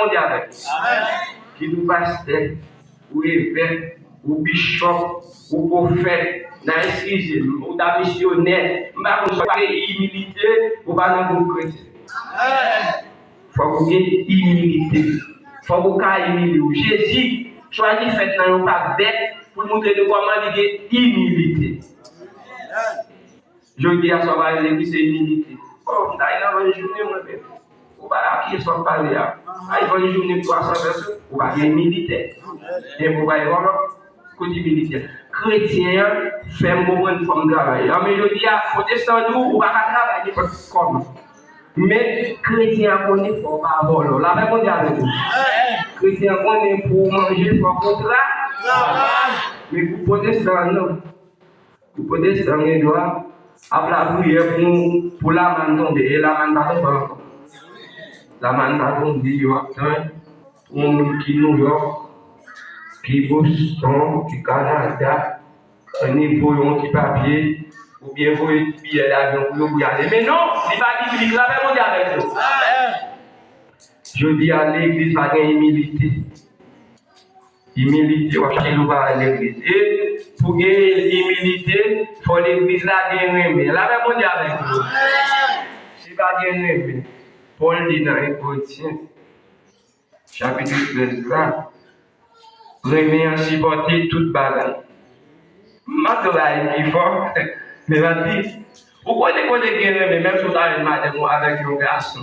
mondial avec nous. Qui nous pasteur, ou évêque, ou bishop, ou prophète, dans l'église, ou dans missionnaire, nous ne pas humilité, ou pas dans le chrétien. Il faut que humilité. Il faut que humilité. Jésus choisit fait dans pas bête pour montrer nous comment il y a humilité. Je dis à son mari, l'église c'est humilité. Oh, d'ailleurs, une journée, moi-même. Ou pas qui sont parlés là. Il faut une journée 300 personnes. Ou pas humilité. Et vous voyez vraiment, côté militaire. Chrétien fait un moment de forme de travail. Mais je dis à protestant, ou pas travailler comme. Mais chrétien connaît faut pas voler. La même chose avec nous. Chrétien connaît pour manger faut contrat. Mais pour protestant non. Pour protestant il doit après la prière pour la manne tomber et la manne pas tomber encore. La manne pas tomber il y a un monde qui New York, qui Boston, qui Canada, un épaulon qui papier. Ou bien vous billet d'avion pour vous y aller. Mais non, il va dire biblique, la même avec nous. Je dis à l'église, pas de humilité. Humilité, on va chercher à l'église. Et pour gagner l'humilité, il faut l'église là gagner. La même avec nous. Si pas gagner, Paul dit dans 1 Corinthiens, chapitre 13, là, remet en supporter toute bagaille. Maintenant, il est fort. Mais va dire, pourquoi les côtés qui mais même si vous avez mal avec un garçon,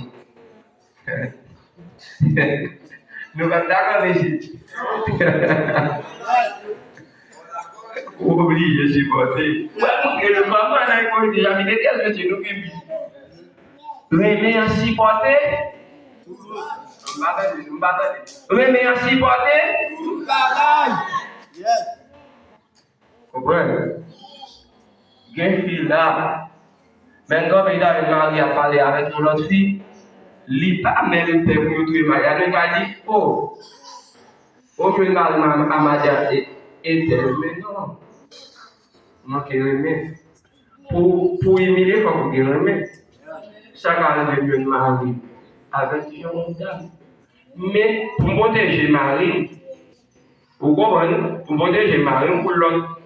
nous allons d'accord ici. Oubliez, j'ai voté. Le maman a dit, j'ai mis quel que tu nous fais. Remet en supporter. Remet en supporter. Comprenez? Une fille là, même quand il a marié à parler avec une autre fille, il n'a pas même fait pour nous marier. Il m'a dit, oh, je vais à Madia et tel, mais non. Moi qui remets. Pour humilier, il faut que je remets. Chaque année, je me marie avec une dame. Mais pour protéger Marie, pour protéger Marie, pour l'autre.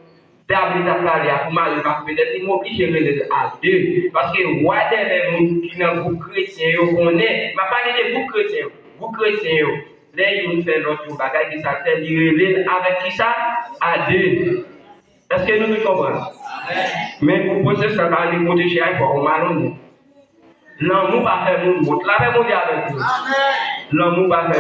David a parlé à Marie, peut-être qu'il m'oblige à deux. Parce que, ouais, des gens qui sont beaucoup chrétiens, on est. Je parle de beaucoup chrétiens. Là, ils font l'autre bagage qui s'appelle, ils relèvent avec qui ça? À deux. Est-ce que nous comprenons? Mais pour poser ça, va les protéger, il faut malhonnête. L'amour va faire mon mot. La même avec nous. L'amour va faire